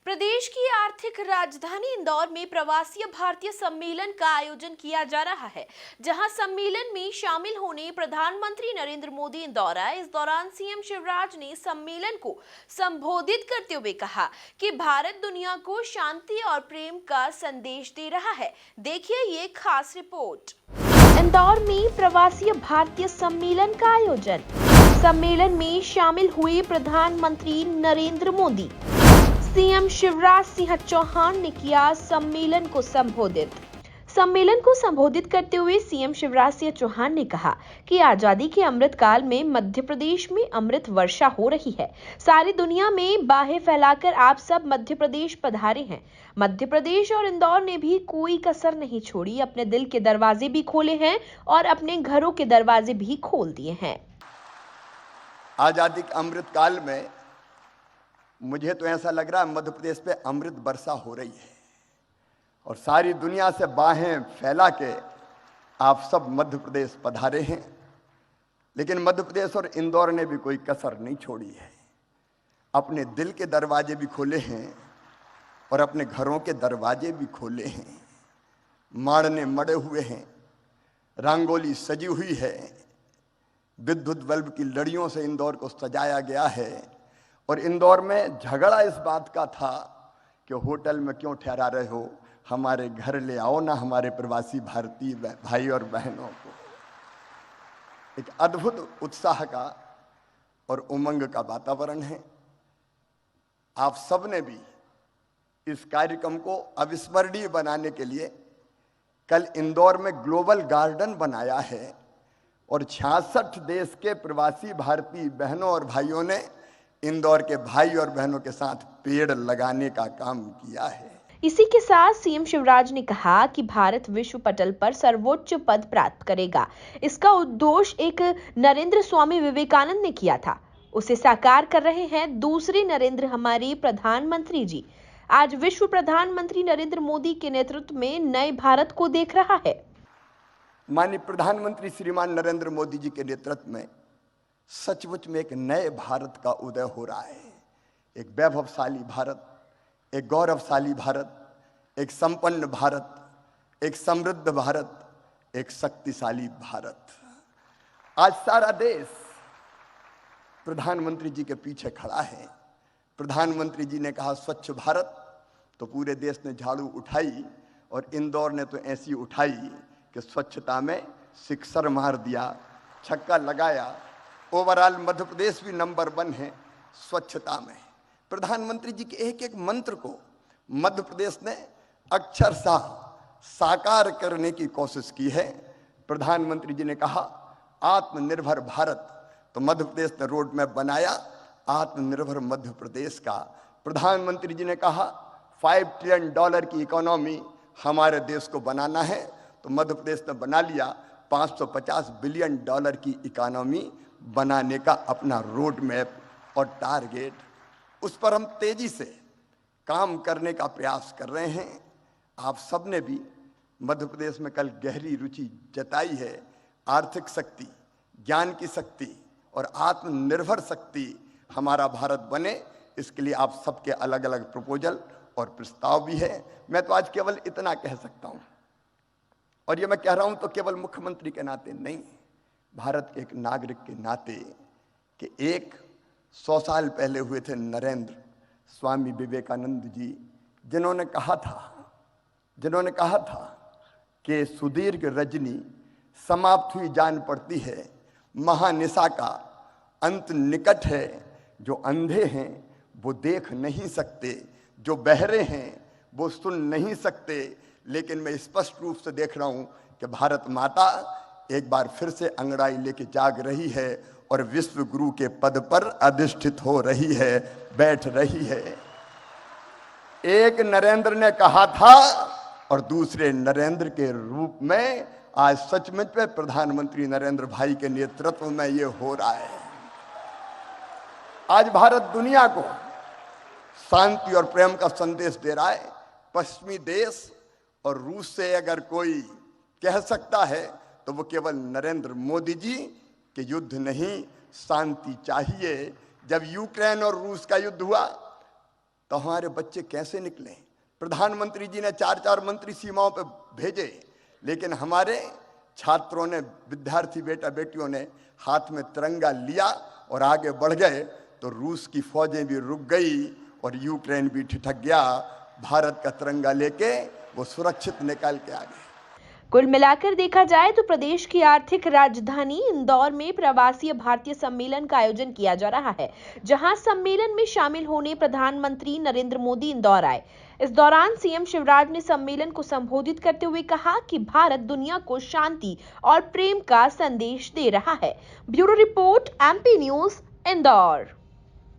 प्रदेश की आर्थिक राजधानी इंदौर में प्रवासी भारतीय सम्मेलन का आयोजन किया जा रहा है, जहां सम्मेलन में शामिल होने प्रधानमंत्री नरेंद्र मोदी इंदौर आए। इस दौरान सीएम शिवराज ने सम्मेलन को संबोधित करते हुए कहा कि भारत दुनिया को शांति और प्रेम का संदेश दे रहा है। देखिए ये खास रिपोर्ट। इंदौर में प्रवासी भारतीय सम्मेलन का आयोजन। सम्मेलन में शामिल हुए प्रधानमंत्री नरेंद्र मोदी। सीएम शिवराज सिंह चौहान ने किया सम्मेलन को संबोधित। सम्मेलन को संबोधित करते हुए सीएम शिवराज सिंह चौहान ने कहा कि आजादी के अमृत काल में मध्य प्रदेश में अमृत वर्षा हो रही है। सारी दुनिया में बाहें फैलाकर आप सब मध्य प्रदेश पधारे हैं। मध्य प्रदेश और इंदौर ने भी कोई कसर नहीं छोड़ी, अपने दिल के दरवाजे भी खोले हैं और अपने घरों के दरवाजे भी खोल दिए हैं। आजादी के अमृत काल में मुझे तो ऐसा लग रहा है मध्य प्रदेश पे अमृत वर्षा हो रही है और सारी दुनिया से बाहें फैला के आप सब मध्य प्रदेश पधारे हैं। लेकिन मध्य प्रदेश और इंदौर ने भी कोई कसर नहीं छोड़ी है, अपने दिल के दरवाजे भी खोले हैं और अपने घरों के दरवाजे भी खोले हैं। माड़ने मड़े हुए हैं, रंगोली सजी हुई है, विद्युत बल्ब की लड़ियों से इंदौर को सजाया गया है। और इंदौर में झगड़ा इस बात का था कि होटल में क्यों ठहरा रहे हो, हमारे घर ले आओ ना हमारे प्रवासी भारतीय भाई और बहनों को। एक अद्भुत उत्साह का और उमंग का वातावरण है। आप सबने भी इस कार्यक्रम को अविस्मरणीय बनाने के लिए कल इंदौर में ग्लोबल गार्डन बनाया है और 66 देश के प्रवासी भारतीय बहनों और भाइयों ने इंदौर के भाई और बहनों के साथ पेड़ लगाने का काम किया है। इसी के साथ सीएम शिवराज ने कहा कि भारत विश्व पटल पर सर्वोच्च पद प्राप्त करेगा। इसका उद्घोष एक नरेंद्र स्वामी विवेकानंद ने किया था, उसे साकार कर रहे हैं दूसरे नरेंद्र, हमारे प्रधानमंत्री जी। आज विश्व प्रधानमंत्री नरेंद्र मोदी के नेतृत्व में नए भारत को देख रहा है। माननीय प्रधानमंत्री श्रीमान नरेंद्र मोदी जी के नेतृत्व में सचमुच में एक नए भारत का उदय हो रहा है। एक वैभवशाली भारत, एक गौरवशाली भारत, एक संपन्न भारत, एक समृद्ध भारत, एक शक्तिशाली भारत। आज सारा देश प्रधानमंत्री जी के पीछे खड़ा है। प्रधानमंत्री जी ने कहा स्वच्छ भारत, तो पूरे देश ने झाड़ू उठाई और इंदौर ने तो ऐसी उठाई कि स्वच्छता में सिक्सर मार दिया, छक्का लगाया। ओवरऑल मध्य प्रदेश भी नंबर 1 है स्वच्छता में। प्रधानमंत्री जी के एक एक मंत्र को मध्य प्रदेश ने अक्षरशः साकार करने की कोशिश की है। प्रधानमंत्री जी ने कहा आत्मनिर्भर भारत, तो मध्य प्रदेश ने रोड मैप बनाया आत्मनिर्भर मध्य प्रदेश का। प्रधानमंत्री जी ने कहा $5 ट्रिलियन की इकोनॉमी हमारे देश को बनाना है, तो मध्य प्रदेश ने बना लिया $550 बिलियन की इकोनॉमी बनाने का अपना रोड मैप और टारगेट। उस पर हम तेजी से काम करने का प्रयास कर रहे हैं। आप सबने भी मध्य प्रदेश में कल गहरी रुचि जताई है। आर्थिक शक्ति, ज्ञान की शक्ति और आत्मनिर्भर शक्ति हमारा भारत बने, इसके लिए आप सबके अलग अलग प्रपोजल और प्रस्ताव भी है। मैं तो आज केवल इतना कह सकता हूं, और ये मैं कह रहा हूं तो केवल मुख्यमंत्री के नाते नहीं, भारत के एक नागरिक के नाते, कि 100 साल पहले हुए थे नरेंद्र स्वामी विवेकानंद जी, जिन्होंने कहा था कि सुदीर्घ रजनी समाप्त हुई जान पड़ती है, महानिशा का अंत निकट है। जो अंधे हैं वो देख नहीं सकते, जो बहरे हैं वो सुन नहीं सकते, लेकिन मैं स्पष्ट रूप से देख रहा हूं कि भारत माता एक बार फिर से अंगड़ाई लेके जाग रही है और विश्व गुरु के पद पर अधिष्ठित हो रही है, बैठ रही है। एक नरेंद्र ने कहा था और दूसरे नरेंद्र के रूप में आज सचमुच में प्रधानमंत्री नरेंद्र भाई के नेतृत्व में ये हो रहा है। आज भारत दुनिया को शांति और प्रेम का संदेश दे रहा है। पश्चिमी देश और रूस से अगर कोई कह सकता है तो वो केवल नरेंद्र मोदी जी के युद्ध नहीं, शांति चाहिए। जब यूक्रेन और रूस का युद्ध हुआ तो हमारे बच्चे कैसे निकले? प्रधानमंत्री जी ने 4-4 मंत्री सीमाओं पर भेजे, लेकिन हमारे छात्रों ने, विद्यार्थी बेटा बेटियों ने हाथ में तिरंगा लिया और आगे बढ़ गए, तो रूस की फौजें भी रुक गई और यूक्रेन भी ठिठक गया। भारत का तिरंगा लेके वो सुरक्षित निकाल के आ गए। कुल मिलाकर देखा जाए तो प्रदेश की आर्थिक राजधानी इंदौर में प्रवासी भारतीय सम्मेलन का आयोजन किया जा रहा है, जहां सम्मेलन में शामिल होने प्रधानमंत्री नरेंद्र मोदी इंदौर आए। इस दौरान सीएम शिवराज ने सम्मेलन को संबोधित करते हुए कहा कि भारत दुनिया को शांति और प्रेम का संदेश दे रहा है। Bureau report, MP news, Indore.